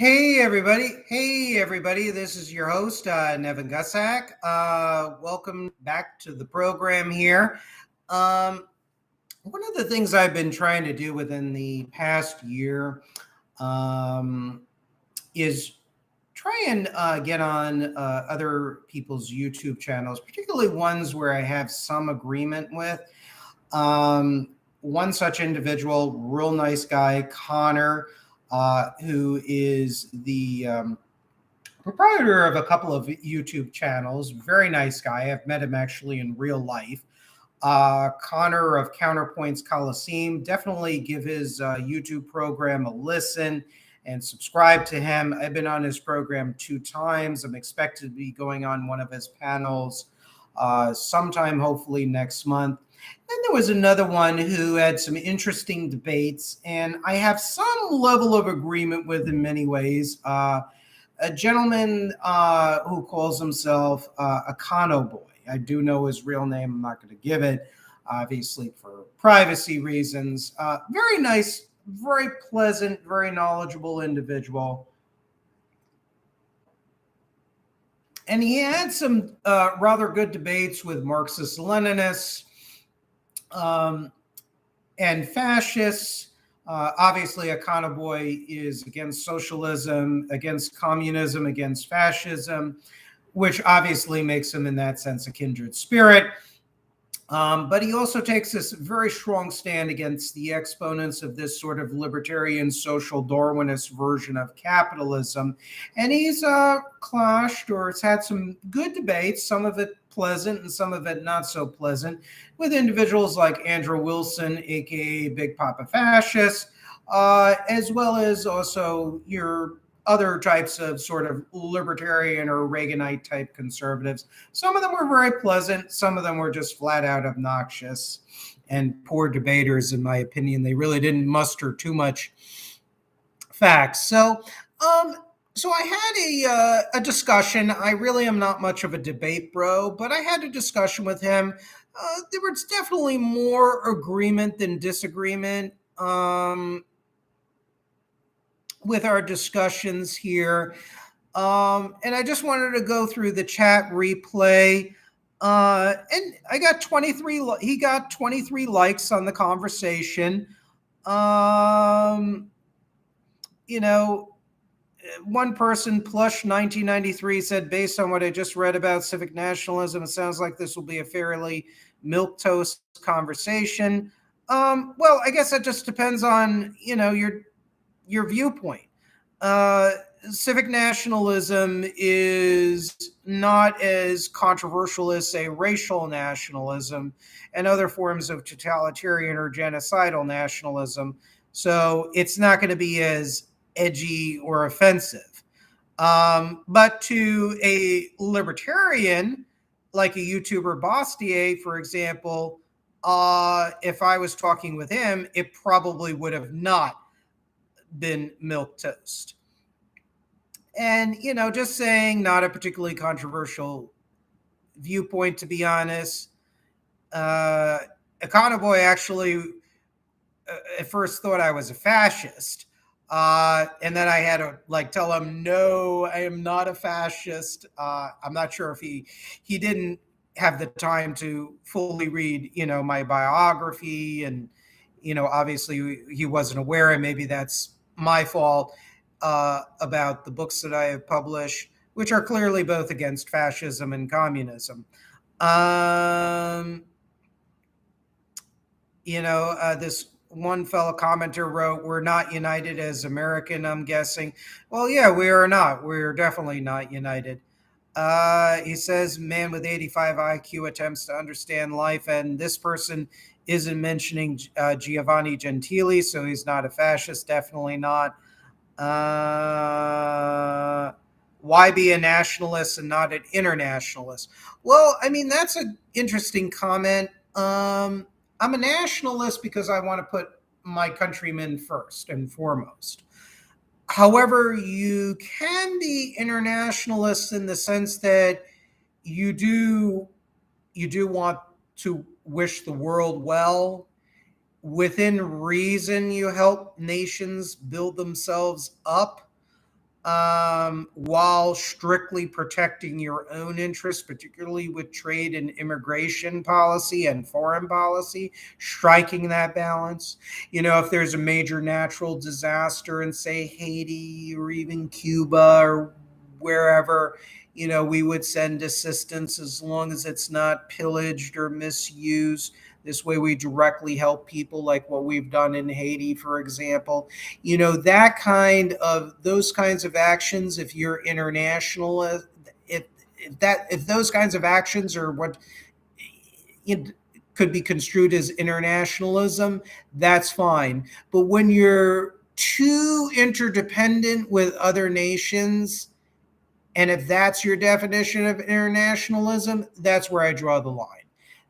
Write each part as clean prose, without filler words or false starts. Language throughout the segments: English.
Hey everybody, this is your host, Nevin Gusak. Welcome back to the program here. Um, One of the things I've been trying to do within the past year um, is try and get on other people's YouTube channels, particularly ones where I have some agreement with. Um, One such individual, real nice guy, Connor, who is the proprietor of a couple of YouTube channels. Very nice guy. I've met him actually in real life. Connor of Counterpoints Coliseum. Definitely give his YouTube program a listen and subscribe to him. I've been on his program 2 times. I'm expected to be going on one of his panels sometime, hopefully next month. Then there was another one who had some interesting debates, and I have some level of agreement with in many ways. A gentleman who calls himself Econoboi. I do know his real name. I'm not going to give it, obviously, for privacy reasons. Very nice, very pleasant, very knowledgeable individual. And he had some rather good debates with Marxist Leninists um, and fascists. Obviously, Econoboi is against socialism, against communism, against fascism, which obviously makes him, in that sense, a kindred spirit. But he also takes this very strong stand against the exponents of this sort of libertarian social Darwinist version of capitalism. And he's clashed or has had some good debates, some of it pleasant and some of it not so pleasant, with individuals like Andrew Wilson, aka Big Papa Fascist, as well as also your other types of sort of libertarian or Reaganite type conservatives. Some of them were very pleasant. Some of them were just flat out obnoxious and poor debaters, in my opinion. They really didn't muster too much facts. Um, so I had a discussion. I really am not much of a debate bro, but I had a discussion with him. There was definitely more agreement than disagreement. With our discussions here. And I just wanted to go through the chat replay. And I got 23, he got 23 likes on the conversation. Um, you know, One person, Plush 1993, said, based on what I just read about civic nationalism, it sounds like this will be a fairly milquetoast conversation. Well, I guess that just depends on, your viewpoint. Uh, Civic nationalism is not as controversial as, say, racial nationalism and other forms of totalitarian or genocidal nationalism. So it's not going to be as edgy or offensive. But to a libertarian, like a YouTuber Bastier, for example, if I was talking with him, it probably would have not been milk toast. And, just saying, not a particularly controversial viewpoint, to be honest. Econoboi actually at first thought I was a fascist. And then I had to tell him, no, I am not a fascist. I'm not sure if he didn't have the time to fully read, my biography. And, obviously he wasn't aware, and maybe that's my fault, about the books that I have published, which are clearly both against fascism and communism. This one fellow commenter wrote, we're not united as American, I'm guessing. Well, yeah, we are not. We're definitely not united. He says, man with 85 IQ attempts to understand life, and this person isn't mentioning Giovanni Gentili, so he's not a fascist, definitely not. Why be a nationalist and not an internationalist? Well, I mean, that's an interesting comment. I'm a nationalist because I want to put my countrymen first and foremost. However, you can be internationalist in the sense that you do want to wish the world well. Within reason, you help nations build themselves up. while strictly protecting your own interests, particularly with trade and immigration policy and foreign policy, striking that balance. If there's a major natural disaster in, say, Haiti or even Cuba or wherever, we would send assistance as long as it's not pillaged or misused. This way, we directly help people, like what we've done in Haiti, for example. Those kinds of actions, if you're international, if those kinds of actions are what it could be construed as internationalism, that's fine. But when you're too interdependent with other nations, and if that's your definition of internationalism, that's where I draw the line.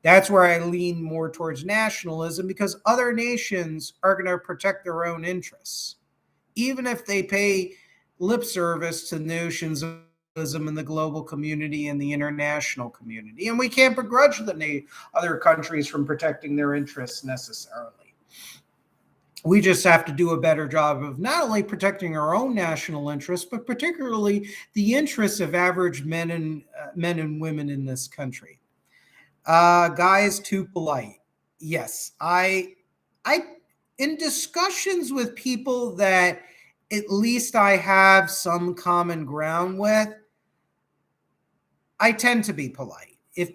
That's where I lean more towards nationalism, because other nations are going to protect their own interests, even if they pay lip service to notions of in the global community and the international community. And we can't begrudge the other countries from protecting their interests necessarily. We just have to do a better job of not only protecting our own national interests, but particularly the interests of average men and women in this country. Guys, too polite. Yes, I, in discussions with people that at least I have some common ground with, I tend to be polite. If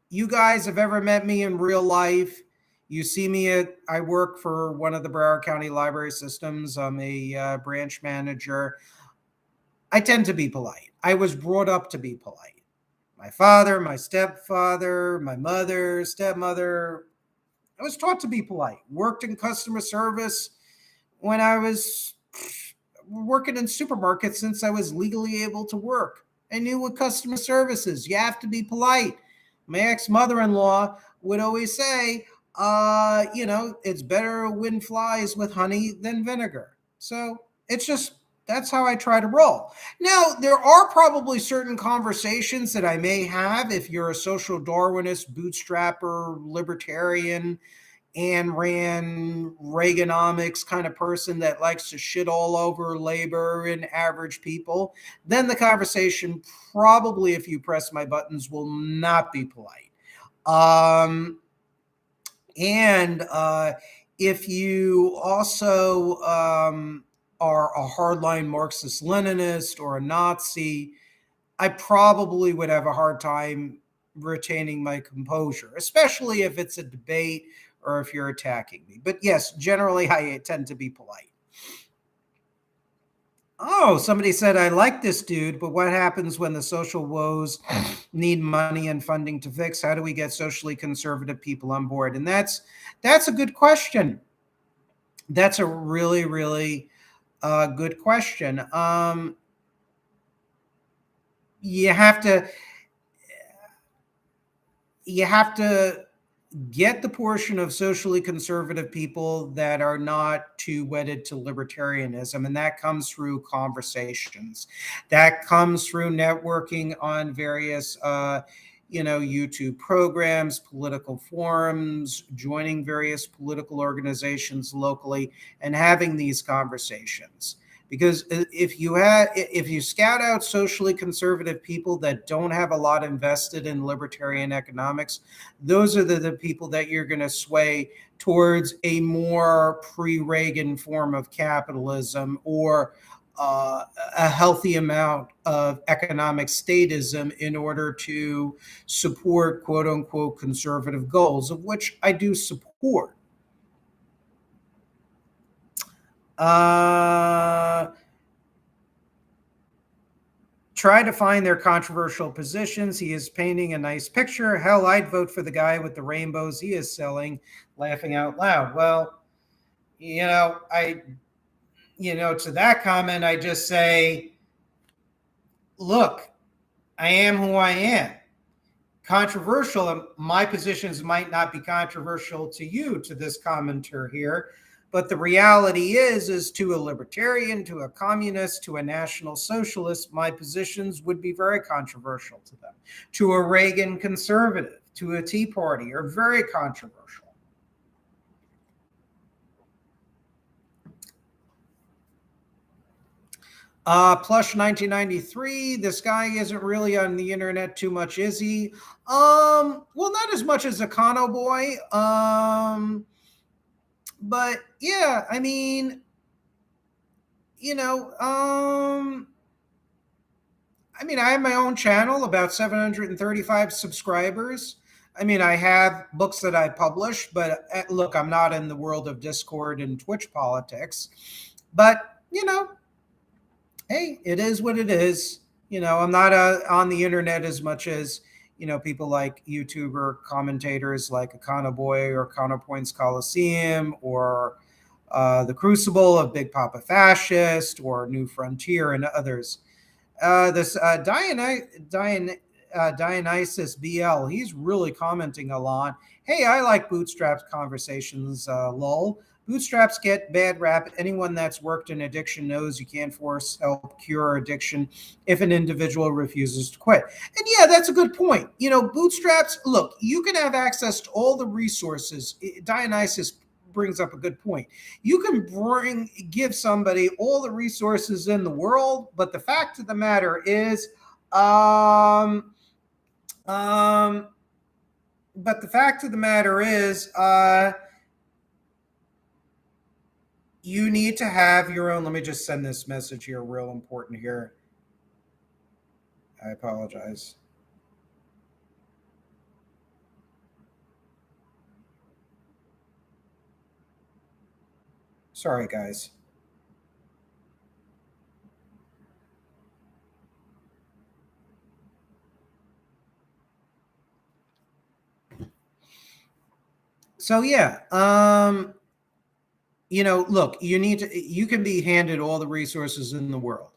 you guys have ever met me in real life, you see me I work for one of the Broward County Library Systems. I'm a branch manager. I tend to be polite. I was brought up to be polite. My father, my stepfather, my mother, stepmother, I was taught to be polite. Worked in customer service when I was working in supermarkets since I was legally able to work. I knew what customer service is. You have to be polite. My ex-mother-in-law would always say, it's better to win flies with honey than vinegar. So it's just, that's how I try to roll. Now, there are probably certain conversations that I may have if you're a social Darwinist, bootstrapper, libertarian, Ayn Rand, Reaganomics kind of person that likes to shit all over labor and average people, then the conversation probably, if you press my buttons, will not be polite. And if you also are a hardline Marxist Leninist or a Nazi, I probably would have a hard time retaining my composure, especially if it's a debate or if you're attacking me. But yes, generally I tend to be polite. Oh, somebody said, I like this dude, but what happens when the social woes need money and funding to fix? How do we get socially conservative people on board? And that's a good question. That's a really, really good question. You have to get the portion of socially conservative people that are not too wedded to libertarianism. And that comes through conversations. That comes through networking on various, YouTube programs, political forums, joining various political organizations locally, and having these conversations. Because if you scout out socially conservative people that don't have a lot invested in libertarian economics, those are the people that you're going to sway towards a more pre-Reagan form of capitalism, or a healthy amount of economic statism in order to support quote unquote conservative goals, of which I do support. Try to find their controversial positions. He is painting a nice picture. Hell, I'd vote for the guy with the rainbows he is selling, laughing out loud. Well, to that comment, I just say, look, I am who I am. Controversial, my positions might not be controversial to you, to this commenter here, but the reality is to a libertarian, to a communist, to a national socialist, my positions would be very controversial to them. To a Reagan conservative, to a Tea Party, are very controversial. Plush 1993. This guy isn't really on the internet too much, is he? Well, not as much as Econoboi. But yeah, I mean, you know, I mean, I have my own channel, about 735 subscribers. I mean, I have books that I publish, but look, I'm not in the world of Discord and Twitch politics. But, hey, it is what it is. I'm not on the internet as much as, people like YouTuber commentators like Econoboi or Counterpoints Coliseum or The Crucible of Big Papa Fascist or New Frontier and others. This Dionysus BL, he's really commenting a lot. Hey, I like bootstraps conversations, lol. Bootstraps get bad rap. Anyone that's worked in addiction knows you can't force help cure addiction if an individual refuses to quit. And yeah, that's a good point. Bootstraps, look, you can have access to all the resources. Dionysus brings up a good point. You can give somebody all the resources in the world, but the fact of the matter is, but the fact of the matter is, you need to have your own. Let me just send this message here, real important here. I apologize. Sorry, guys. So yeah, look, you can be handed all the resources in the world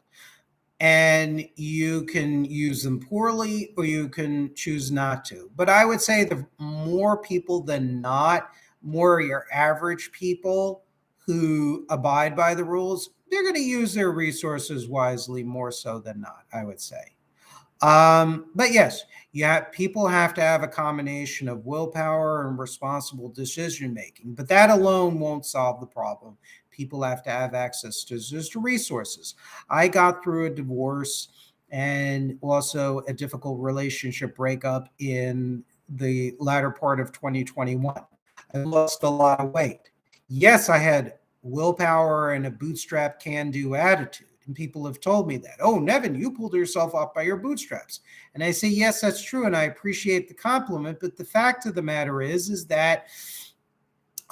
and you can use them poorly or you can choose not to. But I would say the more people than not, more your average people who abide by the rules, they're going to use their resources wisely more so than not, I would say. But yes, people have to have a combination of willpower and responsible decision making, but that alone won't solve the problem. People have to have access to just resources. I got through a divorce and also a difficult relationship breakup in the latter part of 2021. I lost a lot of weight. Yes, I had willpower and a bootstrap can do attitude. And people have told me that. Oh, Nevin, you pulled yourself up by your bootstraps. And I say, yes, that's true. And I appreciate the compliment. But the fact of the matter is that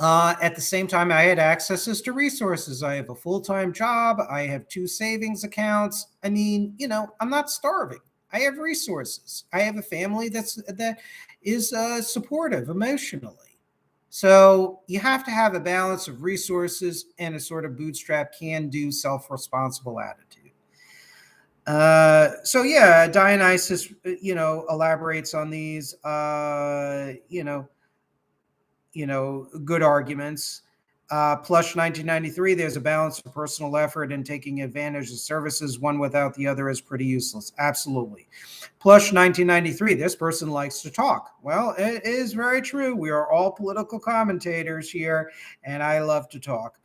at the same time, I had access to resources. I have a full-time job. I have 2 savings accounts. I mean, I'm not starving. I have resources. I have a family that is supportive emotionally. So you have to have a balance of resources and a sort of bootstrap can-do self-responsible attitude. So yeah, Dionysus, elaborates on these, good arguments. Plush 1993, there's a balance of personal effort and taking advantage of services. One without the other is pretty useless. Absolutely. Plush 1993, this person likes to talk. Well, it is very true. We are all political commentators here, and I love to talk.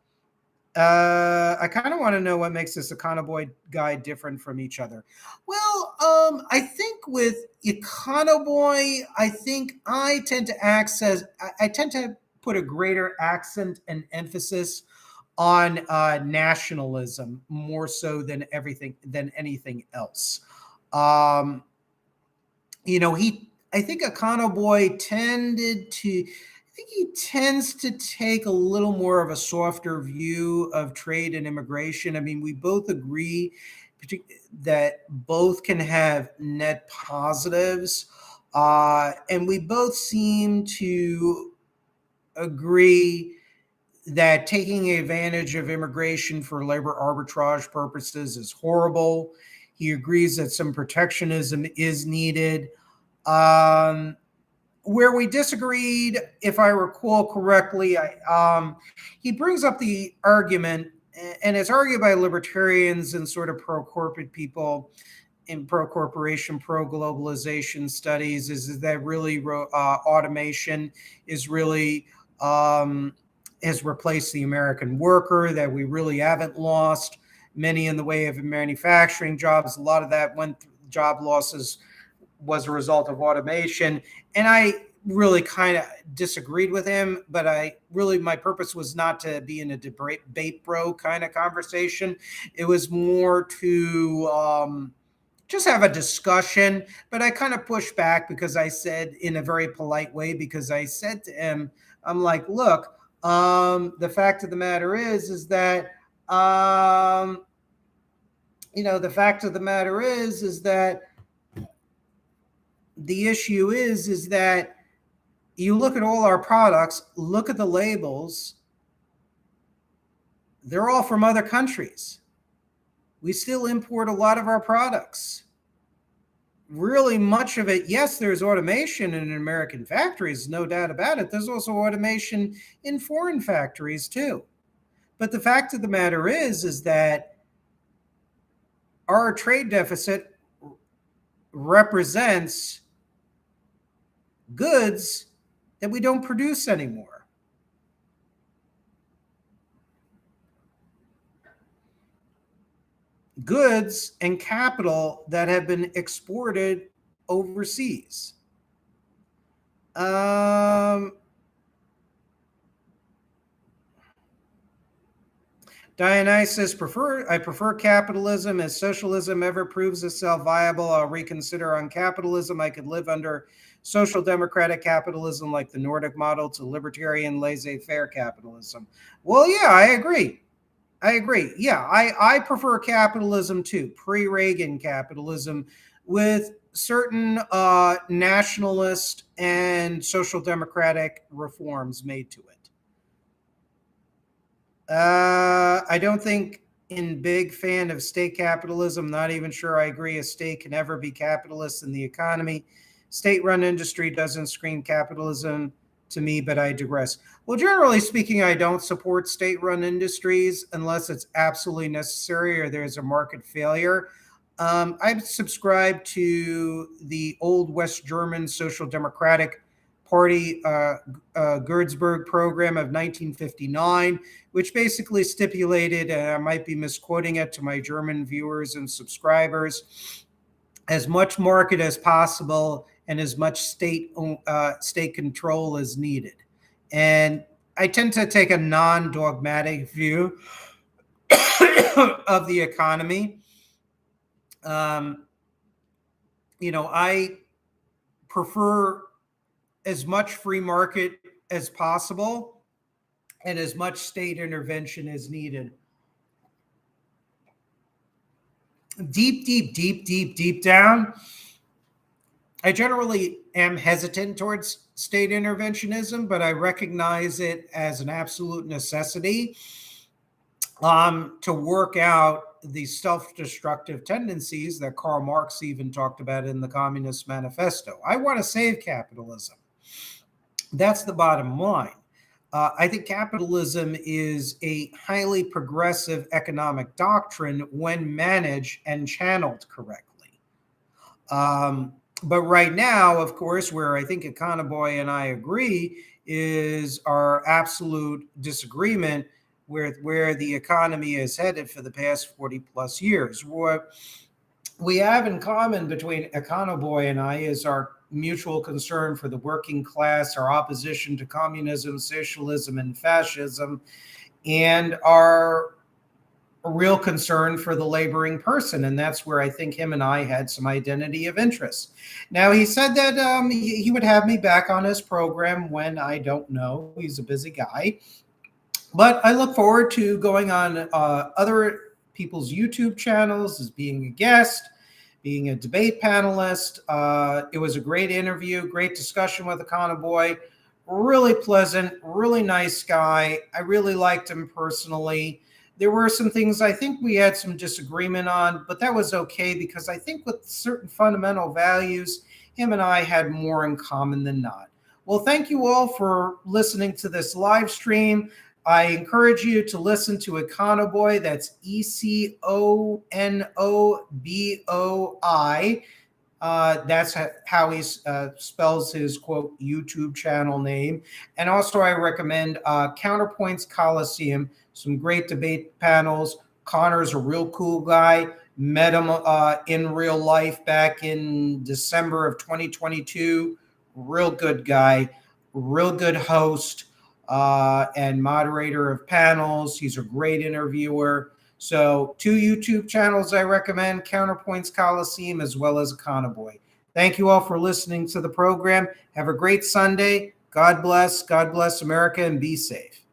I kind of want to know what makes this Econoboi guy different from each other. Well, I think with Econoboi, I think I tend to put a greater accent and emphasis on nationalism more so than anything else. I think Econoboi tends to take a little more of a softer view of trade and immigration. I mean, we both agree that both can have net positives, and we both seem to agree that taking advantage of immigration for labor arbitrage purposes is horrible. He agrees that some protectionism is needed. Where we disagreed, if I recall correctly, he brings up the argument, and it's argued by libertarians and sort of pro-corporate people in pro-corporation, pro-globalization studies, is that really automation is really has replaced the American worker, that we really haven't lost many in the way of manufacturing jobs. A lot of that job losses was a result of automation. And I really kind of disagreed with him, but my purpose was not to be in a debate bro kind of conversation. It was more to just have a discussion. But I kind of pushed back because I said, in a very polite way, because I said to him, I'm like, look, the fact of the matter is that, the fact of the matter is that the issue is that you look at all our products, look at the labels, they're all from other countries. We still import a lot of our products. Really much of it, yes, there's automation in American factories, no doubt about it. There's also automation in foreign factories too. But the fact of the matter is that our trade deficit represents goods that we don't produce anymore. Goods and capital that have been exported overseas. Dionysus, I prefer capitalism. As socialism ever proves itself viable, I'll reconsider on capitalism. I could live under social democratic capitalism like the Nordic model to libertarian laissez-faire capitalism. Well, yeah, I agree. Yeah, I prefer capitalism too, pre-Reagan capitalism with certain nationalist and social democratic reforms made to it. I don't think big fan of state capitalism. Not even sure I agree a state can ever be capitalist in the economy. State-run industry doesn't scream capitalism to me, but I digress. Well, generally speaking, I don't support state-run industries unless it's absolutely necessary or there's a market failure. I subscribe to the old West German Social Democratic Party Gerdsburg program of 1959, which basically stipulated, and I might be misquoting it to my German viewers and subscribers, as much market as possible and as much state control as needed. And I tend to take a non-dogmatic view of the economy. I prefer as much free market as possible and as much state intervention as needed. Deep down, I generally am hesitant towards state interventionism, but I recognize it as an absolute necessity to work out the self-destructive tendencies that Karl Marx even talked about in the Communist Manifesto. I want to save capitalism. That's the bottom line. I think capitalism is a highly progressive economic doctrine when managed and channeled correctly. But right now, of course, where I think Econoboi and I agree is our absolute disagreement with where the economy is headed for the past 40 plus years. What we have in common between Econoboi and I is our mutual concern for the working class, our opposition to communism, socialism, and fascism, and our real concern for the laboring person. And that's where I think him and I had some identity of interest. Now, he said that he would have me back on his program when, I don't know. He's a busy guy. But I look forward to going on other people's YouTube channels as being a guest, being a debate panelist. It was a great interview, great discussion with Econoboi. Really pleasant, really nice guy. I really liked him personally. There were some things I think we had some disagreement on, but that was okay because I think with certain fundamental values, him and I had more in common than not. Well, thank you all for listening to this live stream. I encourage you to listen to Econoboi. That's Econoboi. That's how he spells his, quote, YouTube channel name. And also I recommend Counterpoints Coliseum, some great debate panels, Connor's a real cool guy. Met him in real life back in December of 2022. Real good guy, real good host, and moderator of panels. He's a great interviewer. So 2 YouTube channels I recommend, Counterpoints Coliseum as well as Econoboi. Thank you all for listening to the program. Have a great Sunday. God bless America, and be safe.